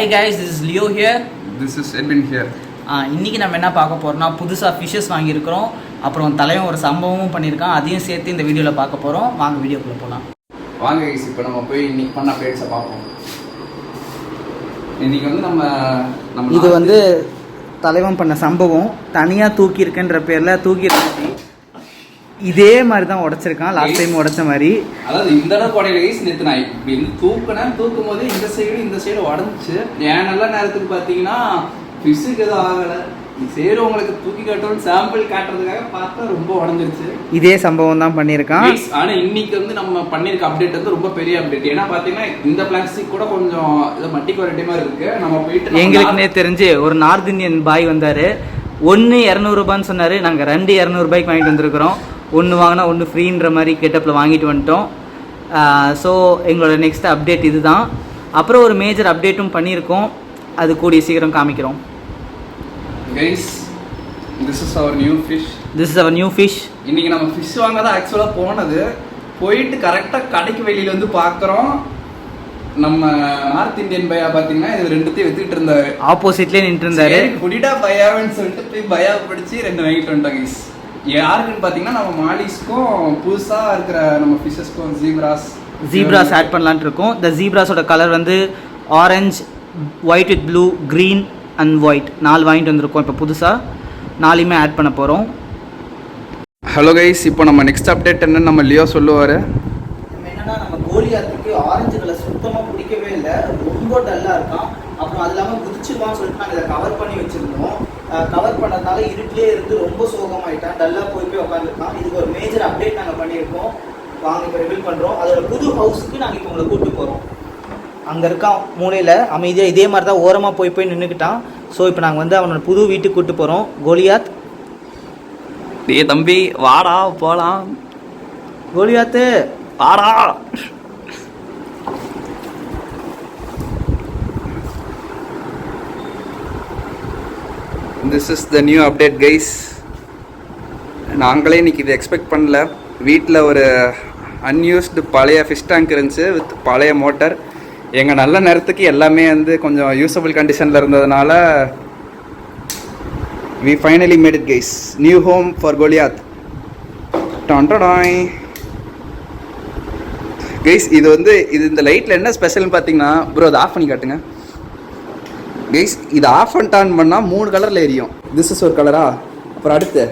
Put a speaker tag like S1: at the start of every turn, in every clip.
S1: Hi guys, this is Leo here.
S2: This is Edwin here.
S1: இன்னைக்கு நம்ம என்ன பார்க்க போறோம்னா புதுசாக ஃபிஷஸ் வாங்கியிருக்கிறோம். அப்புறம் தலைவன் ஒரு சம்பவமும் பண்ணியிருக்கான். அதையும் சேர்த்து இந்த வீடியோவில் பார்க்க போகிறோம். வாங்க வீடியோக்குள்ளே போகலாம்.
S2: வாங்க கைஸ், இப்போ நம்ம போய் இன்னைக்கு பண்ண அப்டேட்ஸை பார்ப்போம். இன்னைக்கு வந்து நம்ம
S1: இது வந்து தலைவன் பண்ண சம்பவம். தனியாக தூக்கியிருக்குன்ற பேரில் தூக்கியிருக்காங்க. இதே மாதிரி தான் உடைச்சிருக்கான் லாஸ்ட் டைம் உடைச்ச மாதிரி.
S2: அதாவது இந்த அளவுக்கு உடையில கைஸ், நேற்று நான் இப்படி தூக்கும் போது இந்த சைடு உடஞ்சிச்சு. ஏன் நல்ல நேரத்துக்கு பார்த்தீங்கன்னா ஃபிஷ்ஷுக்கு எதுவும் ஆகலை. சரி உங்களுக்கு தூக்கி காட்டணும் சாம்பிள் காட்டுறதுக்காக பார்த்தா ரொம்ப உடஞ்சிருச்சு.
S1: இதே சம்பவம் தான் பண்ணியிருக்கான்.
S2: ஆனால் இன்னைக்கு வந்து நம்ம பண்ணியிருக்க அப்டேட் வந்து ரொம்ப பெரிய அப்டேட். ஏன்னா பார்த்தீங்கன்னா இந்த பிளாஸ்டிக் கூட கொஞ்சம் இதை மட்டி குவாலிட்டி மாதிரி இருக்கு. நம்ம போயிட்டு
S1: எங்களுக்குன்னே தெரிஞ்சு ஒரு நார்த் இந்தியன் பாய் வந்தார். 1 200 சொன்னார். நாங்கள் 2 200 வாங்கிட்டு வந்திருக்கிறோம். ஒன்று வாங்கினா ஒன்று ஃப்ரீன்ற மாதிரி கெட்டப்பில் வாங்கிட்டு வந்துட்டோம். ஸோ எங்களோட நெக்ஸ்ட் அப்டேட் இது தான். அப்புறம் ஒரு மேஜர் அப்டேட்டும் பண்ணியிருக்கோம். அது கூடிய சீக்கிரம் காமிக்கிறோம்.
S2: Guys, this is our new fish.
S1: இன்னைக்கு
S2: நம்ம ஃபிஷ் வாங்க தான் ஆக்சுவலாக போனது. போயிட்டு கரெக்டாக கடைக்கு வெளியில் வந்து பார்க்குறோம். நம்ம நார்த் இந்தியன் பையா பார்த்தீங்கன்னா இது ரெண்டுத்தையும் வித்துட்டு இருந்தாரு.
S1: ஆப்போசிட்லேயே நின்று இருந்தாரு.
S2: குடிடா பையான்னு சொல்லிட்டு போய் பையா பிடிச்சி 2 வாங்கிட்டு வந்துட்டோம் கைஸ். யாருக்குன்னு பார்த்தீங்கன்னா நம்ம மாலிஸ்க்கும் புதுசாக இருக்கிற நம்ம ஃபிஷஸ்க்கும் ஜீப்ராஸ்
S1: ஆட் பண்ணலான்ட்டு இருக்கோம். இந்த ஜீப்ராஸோட கலர் வந்து orange, white with blue, green and white 4 வாங்கிட்டு வந்திருக்கோம். இப்போ புதுசாக 4மே ஆட் பண்ண போகிறோம்.
S2: ஹலோ கைஸ், இப்போ நம்ம நெக்ஸ்ட் அப்டேட் என்னன்னு நம்ம லியோ சொல்லுவார்.
S1: என்னன்னா நம்ம கோலியாத்துக்கு ஆரஞ்சு கலர் சுத்தமாக பிடிக்கவே இல்லை. ரொம்ப டல்லாக இருக்கான். அப்புறம் அது இல்லாமல் குதிச்சுருவான்னு சொல்லிட்டு நாங்கள் இதை கவர் பண்ணி வச்சுருந்தோம். கவர் பண்ணதுனால இருட்டிலே இருந்து ரொம்ப சோகமாயிட்டான். டல்லாக போய் உட்காந்துருக்கான். இதுக்கு ஒரு மேஜர் அப்டேட் நாங்கள் பண்ணியிருக்கோம். வாங்க இப்போ ரிவீல் பண்ணுறோம். அதோட புது ஹவுஸுக்கு நாங்கள் இப்போ உங்களை கூப்பிட்டு போகிறோம். அங்கே இருக்கான் மூலையில் அமைதியாக இதே மாதிரி தான் ஓரமாக போய் நின்றுக்கிட்டான். ஸோ இப்போ நாங்கள் வந்து அவனோட புது வீட்டுக்கு கூப்பிட்டு போகிறோம். கோலியாத்,
S2: டே தம்பி வாடா போகலாம்.
S1: கோலியாத்து
S2: வாடா. This is the new update guys. நாங்களே இன்னைக்கு இது எக்ஸ்பெக்ட் பண்ணல. வீட்டில் ஒரு அன்யூஸ்டு பழைய ஃபிஷ் டேங்க் இருந்துச்சு வித் பழைய மோட்டர். எங்கள் நல்ல நேரத்துக்கு எல்லாமே வந்து கொஞ்சம் யூஸபிள் கண்டிஷனில் இருந்ததுனால we finally made it guys. New home for Goliath. Guys இது இந்த லைட்டில் என்ன ஸ்பெஷல்னு பார்த்தீங்கன்னா ப்ரோ அதை ஆஃப் பண்ணி காட்டுங்க கைஸ். இது ஆஃப் அண்ட் ஆன் பண்ணால் 3 கலரில் எரியும். திஸ் இஸ் ஒரு கலரா. அப்புறம் அடுத்து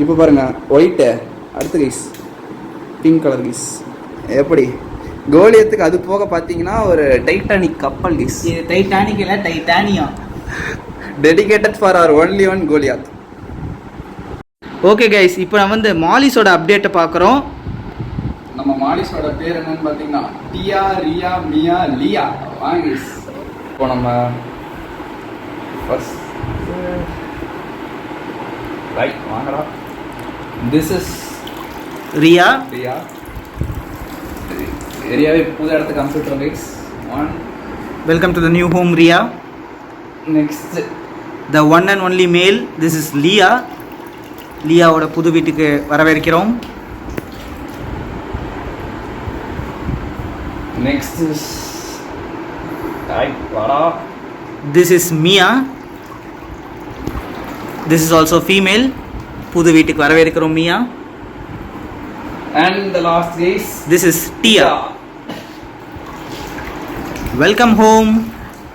S2: இப்போ பாருங்கள் ஒயிட்டு. அடுத்து கைஸ் பிங்க் கலர் கைஸ். எப்படி கோலியத்துக்கு அது போக பார்த்தீங்கன்னா ஒரு டைட்டானிக் கப்பல் கைஸ்.
S1: இது டைட்டானிக் இல்லை, titanium.
S2: Dedicated for our only one Goliath.
S1: Okay guys, இப்போ நம்ம வந்து மாலிஸோட அப்டேட்டை பார்க்குறோம்.
S2: நம்ம மாலிஸோட பேர் என்னன்னு பார்த்தீங்கன்னா டியா, ரியா, மியா, லியா. வாங்க கைஸ், இப்போ நம்ம ஃபர்ஸ்ட் ரைட் வாங்கடா. This is
S1: Riya.
S2: ரியாவே புது இடத்துக்கு computer guys.
S1: Welcome to the new home Riya.
S2: Next
S1: the one and only male. This is Liya. லியாவோட புது வீட்டுக்கு வரவேற்கிறோம்.
S2: Next is
S1: this is Mia. This is also female. புது வீட்டுக்கு வரவேற்கிறோம் மியா.
S2: And the last is
S1: this is Tia. Welcome home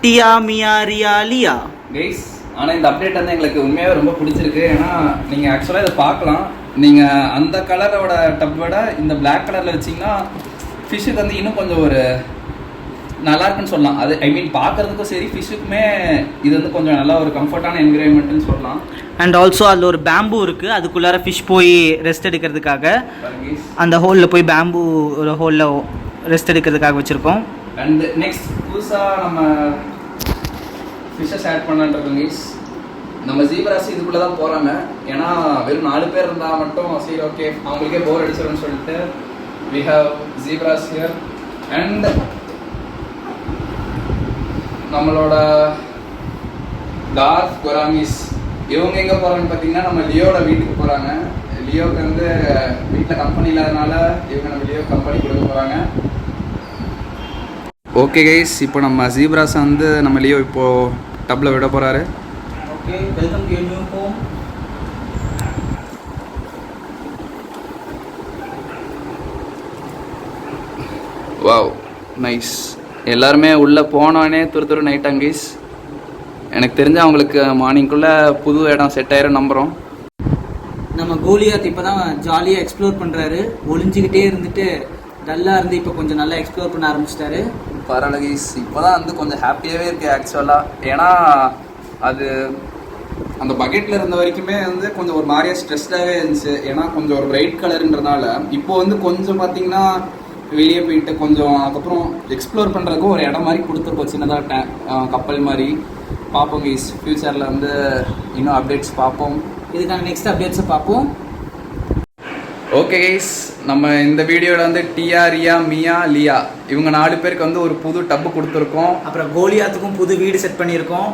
S1: Tia, Mia, Ria, Lia.
S2: Guys, ஆனால் இந்த update வந்து எங்களுக்கு உண்மையாகவே ரொம்ப பிடிச்சிருக்கு. ஏன்னா நீங்கள் ஆக்சுவலாக இதை பார்க்கலாம். நீங்கள் அந்த கலரோட டப்போட இந்த பிளாக் கலரில் வச்சிங்கன்னா ஃபிஷ்ஷுக்கு வந்து இன்னும் கொஞ்சம் ஒரு நல்லா இருக்குன்னு சொல்லலாம். அது ஐ மீன் பார்க்குறதுக்கும் சரி ஃபிஷ்ஷுக்குமே இது வந்து கொஞ்சம் நல்லா ஒரு கம்ஃபர்டான என்விரான்மெண்ட்னு சொல்லலாம்.
S1: அண்ட் ஆல்சோ அதில் ஒரு பேம்பு இருக்குது. அதுக்குள்ளார ஃபிஷ் போய் ரெஸ்ட் எடுக்கிறதுக்காக அந்த ஹோலில் போய் பேம்பு ஒரு ஹோலில் ரெஸ்ட் எடுக்கிறதுக்காக வச்சுருக்கோம்.
S2: அண்ட் நெக்ஸ்ட் புதுசாக நம்ம ஃபிஷ்ஷஸ் ஆட் பண்ணலான்ட்ருக்கோம் கைஸ். நம்ம ஜீப்ராஸ் இதுக்குள்ளே தான் போகிறாங்க. ஏன்னா வெறும் 4 பேர் இருந்தால் மட்டும் சரி ஓகே அவங்களுக்கே போர் அடிச்சிடும்னு சொல்லிட்டு we have zebras here. and நம்மளோட டார்க் கொராமிஸ் இவங்க எங்கே போகிறாங்கன்னு பார்த்தீங்கன்னா நம்ம லியோட வீட்டுக்கு போகிறாங்க. லியோக்கு வந்து வீட்டில் கம்பெனி இல்லாதனால இவங்க நம்ம லியோ கம்பெனி கொடுக்க போகிறாங்க. ஓகே கைஸ், இப்போ நம்ம ஜீப்ராஸை வந்து நம்ம லியோ இப்போது டப்பில் விட போகிறாரு.
S1: Okay, welcome to your new home.
S2: Wow, nice. எல்லாருமே உள்ளே போனோடனே துரு நைட்டாங்க கைஸ். எனக்கு தெரிஞ்ச அவங்களுக்கு மார்னிங்குள்ளே புது இடம் செட் ஆயிரும் நம்புகிறோம்.
S1: நம்ம கோலியாத் இப்போ தான் ஜாலியாக எக்ஸ்ப்ளோர் பண்ணுறாரு. ஒளிஞ்சிக்கிட்டே இருந்துட்டு டல்லாக இருந்து இப்போ கொஞ்சம் நல்லா எக்ஸ்ப்ளோர் பண்ண ஆரம்பிச்சிட்டாரு.
S2: பரவாயில்ல கைஸ், இப்போ தான் வந்து கொஞ்சம் ஹாப்பியாகவே இருக்குது ஆக்சுவலாக. ஏன்னா அது அந்த பக்கெட்டில் இருந்த வரைக்குமே வந்து கொஞ்சம் ஒரு மாதிரியாக ஸ்ட்ரெஸ்டாகவே இருந்துச்சு. ஏன்னா கொஞ்சம் ஒரு பிரைட் கலருன்றதுனால இப்போ வந்து கொஞ்சம் பார்த்தீங்கன்னா வெளியே போயிட்டு கொஞ்சம் அதுக்கப்புறம் எக்ஸ்ப்ளோர் பண்ணுறதுக்கும் ஒரு இடம் மாதிரி கொடுத்துருப்போம், சின்னதாக கப்பல் மாதிரி. பார்ப்போம் கைஸ், ஃப்யூச்சரில் வந்து இன்னும் அப்டேட்ஸ் பார்ப்போம்.
S1: இதுக்கான நெக்ஸ்ட் அப்டேட்ஸை பார்ப்போம்.
S2: ஓகே கைஸ், நம்ம இந்த வீடியோவில் வந்து டியா, ரியா, மியா, லியா இவங்க 4 பேருக்கு வந்து ஒரு புது டப்பு கொடுத்துருக்கோம்.
S1: அப்புறம் கோலியாத்துக்கும் புது வீடு செட் பண்ணியிருக்கோம்.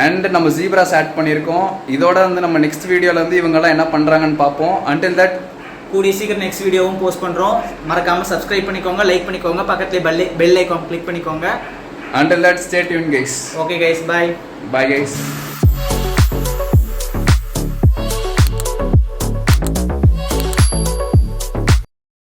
S2: அண்ட் நம்ம ஜீப்ராஸ் ஆட் பண்ணியிருக்கோம். இதோட வந்து நம்ம நெக்ஸ்ட் வீடியோவில் வந்து இவங்கெல்லாம் என்ன பண்ணுறாங்கன்னு பார்ப்போம். அன்டில் தட்
S1: கூடிய சீக்கிரம் நெக்ஸ்ட் வீடியோவும் போஸ்ட் பண்ணுறோம். மறக்காமல் சப்ஸ்கிரைப் பண்ணிக்கோங்க, லைக் பண்ணிக்கோங்க, பக்கத்துலேயே பெல் ஐக்கான் கிளிக் பண்ணிக்கோங்க.
S2: Until that, stay tuned guys.
S1: Okay guys, bye.
S2: Bye guys.